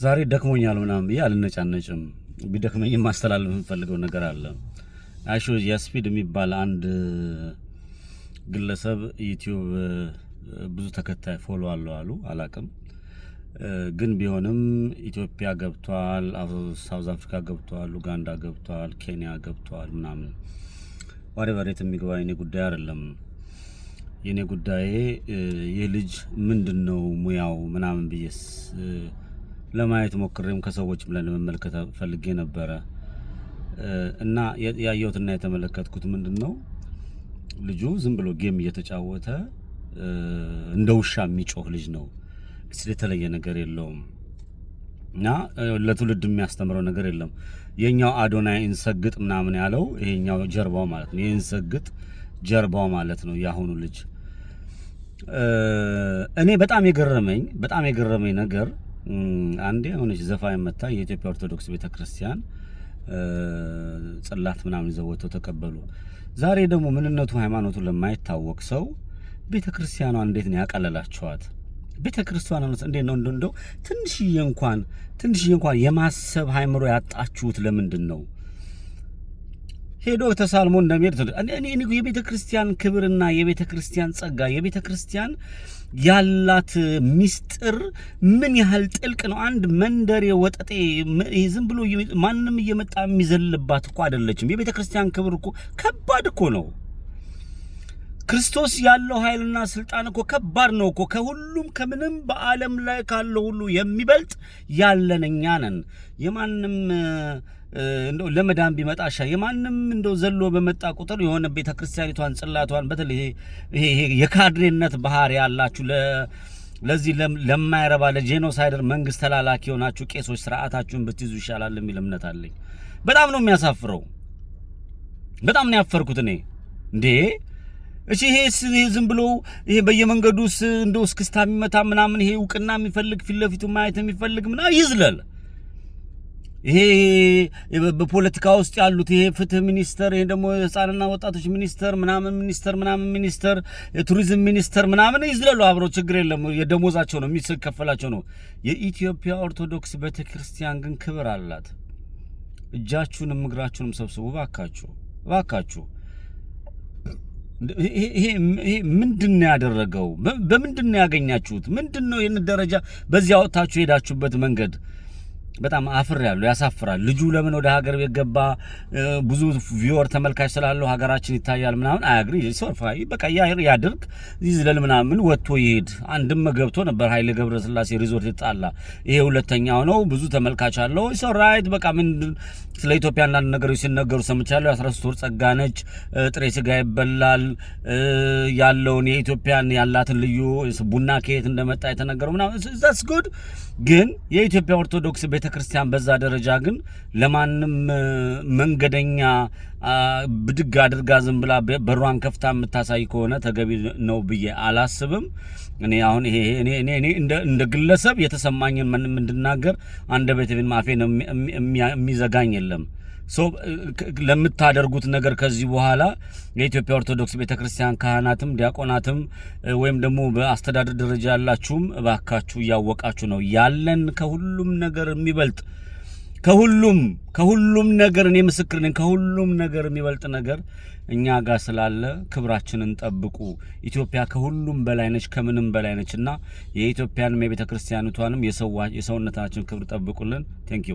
ዛሬ ደክሞኛል ምናምን ብዬ አልነጫነጭም። ቢደክመኝ ማስተላለፍ የምፈልገው ነገር አለ። አሹ ያስፒድ የሚባል አንድ ግለሰብ ዩቲዩብ ብዙ ተከታይ ፎሎ አሉ አላቅም። ግን ቢሆንም ኢትዮጵያ ገብቷል፣ ሳውዝ አፍሪካ ገብቷል፣ ኡጋንዳ ገብቷል፣ ኬንያ ገብቷል ምናምን ወሬት የሚገባ የኔ ጉዳይ አይደለም። የኔ ጉዳይ የልጅ ምንድነው ሙያው ምናምን ብዬስ ለማየት ሞክሬም ከሰዎችም ለመመልከት ፈልጌ ነበር። እና ያየሁትና የተመለከትኩት ምንድነው ልጁ ዝም ብሎ ጌም እየተጫወተ እንደ ውሻ የሚጮህ ልጅ ነው። ስለተለየ ነገር የለውም እና ለትውልድ የሚያስተምረው ነገር የለም። የኛው አዶናይ እንሰግጥ ምናምን ያለው ይሄኛው ጀርባው ማለት ነው። የእንሰግጥ ጀርባው ማለት ነው ያሁኑ ልጅ። እኔ በጣም የገረመኝ ነገር አንዴ ሆነች ዘፋኝ መታ የኢትዮጵያ ኦርቶዶክስ ቤተክርስቲያን ጽላት ምናምን ይዘውተው ተቀበሉ። ዛሬ ደግሞ ምንነቱ ሃይማኖቱ ለማይታወቅ ሰው ቤተክርስቲያኗ እንዴት ነው ያቀለላችኋት? ቤተክርስቲያኗ እንዴት ነው እንደው ትንሽዬ እንኳን የማሰብ ሃይምሮ ያጣችሁት ለምንድን ነው? ሄዶ ተሳልሞ እንደሚሄድ እኔ የቤተክርስቲያን ክብርና የቤተክርስቲያን ጸጋ የቤተክርስቲያን ያላት ሚስጥር ምን ያህል ጥልቅ ነው። አንድ መንደር ወጠጤ ዝም ብሎ ማንንም እየመጣ የሚዘልባት እኮ አይደለችም። የቤተክርስቲያን ክብር እኮ ከባድ እኮ ነው። ክርስቶስ ያለው ኃይልና ስልጣን እኮ ከባድ ነው እኮ። ከሁሉም ከምንም በዓለም ላይ ካለው ሁሉ የሚበልጥ ያለን እኛ ነን። የማንም እንደው ለመዳን ቢመጣሻ የማንም እንደው ዘሎ በመጣ ቁጥር የሆነ ቤተክርስቲያኒቷን ጽላቷን በተለይ ይሄ የካድሬነት ባህሪ ያላችሁ ለዚህ ለማይረባ ለጄኖሳይደር መንግስት ተላላኪ ሆናችሁ ቄሶች ስርዓታችሁን ብትይዙ ይሻላል የሚል እምነት አለኝ። በጣም ነው የሚያሳፍረው። በጣም ነው ያፈርኩት እኔ እንዴ። እሺ ይሄ ዝም ብሎ ይሄ በየመንገዱስ እንደው እስክስታ የሚመታ ምናምን ይሄ እውቅና የሚፈልግ ፊት ለፊቱ ማየት የሚፈልግ ምናምን ይዝለል። ይሄ በፖለቲካ ውስጥ ያሉት ይሄ ፍትህ ሚኒስተር፣ ይሄ ደግሞ ህፃንና ወጣቶች ሚኒስተር ምናምን ሚኒስተር የቱሪዝም ሚኒስተር ምናምን ይዝለሉ አብረው፣ ችግር የለም። የደሞዛቸው ነው የሚከፈላቸው ነው። የኢትዮጵያ ኦርቶዶክስ ቤተክርስቲያን ግን ክብር አላት። እጃችሁንም እግራችሁንም ሰብስቡ ባካችሁ። ይሄ ምንድነው ያደረገው? በምንድነው ያገኛችሁት? ምንድነው የነ ደረጃ በዚያ ወጣችሁ ሄዳችሁበት መንገድ? በጣም አፍሬያለሁ፣ ያሳፍራል። ልጁ ለምን ወደ ሀገር ቤት ገባ? ብዙ ቪወር ተመልካች ስላለው ሀገራችን ይታያል ምናምን አያግሪ ሶርፋይ በቃ ያድርግ ይዝለል ምናምን ወጥቶ ይሄድ። አንድም ገብቶ ነበር ኃይሌ ገብረስላሴ ሪዞርት ይጣላ። ይሄ ሁለተኛው ነው። ብዙ ተመልካች አለው። ሶ ራይት በቃ ምን ስለ ኢትዮጵያ አንዳንድ ነገሮች ሲነገሩ ሰምቻለሁ። 13 ወር ጸጋ ነች፣ ጥሬ ስጋ ይበላል ያለውን የኢትዮጵያን ያላትን ልዩ ቡና ከየት እንደመጣ የተነገረው ምናምን that's good። ግን የኢትዮጵያ ኦርቶዶክስ ቤተክርስቲያን በዛ ደረጃ ግን ለማንም መንገደኛ ብድግ አድርጋ ዝም ብላ በሯን ከፍታ የምታሳይ ከሆነ ተገቢ ነው ብዬ አላስብም። እኔ አሁን እኔ እንደ ግለሰብ የተሰማኝን ምንም እንድናገር አንደበቴን ማፌን የሚዘጋኝ የለም። ለምታደርጉት ነገር ከዚህ በኋላ የኢትዮጵያ ኦርቶዶክስ ቤተክርስቲያን ካህናትም ዲያቆናትም ወይም ደግሞ በአስተዳደር ደረጃ ያላችሁም እባካችሁ ያወቃችሁ ነው ያለን ከሁሉም ነገር የሚበልጥ ከሁሉም ነገር እኔ ምስክር ነኝ። ከሁሉም ነገር የሚበልጥ ነገር እኛ ጋር ስላለ ክብራችንን ጠብቁ። ኢትዮጵያ ከሁሉም በላይ ነች፣ ከምንም በላይ ነችና የኢትዮጵያንም የቤተክርስቲያኒቷንም የሰውነታችን ክብር ጠብቁልን። ቴንክ ዩ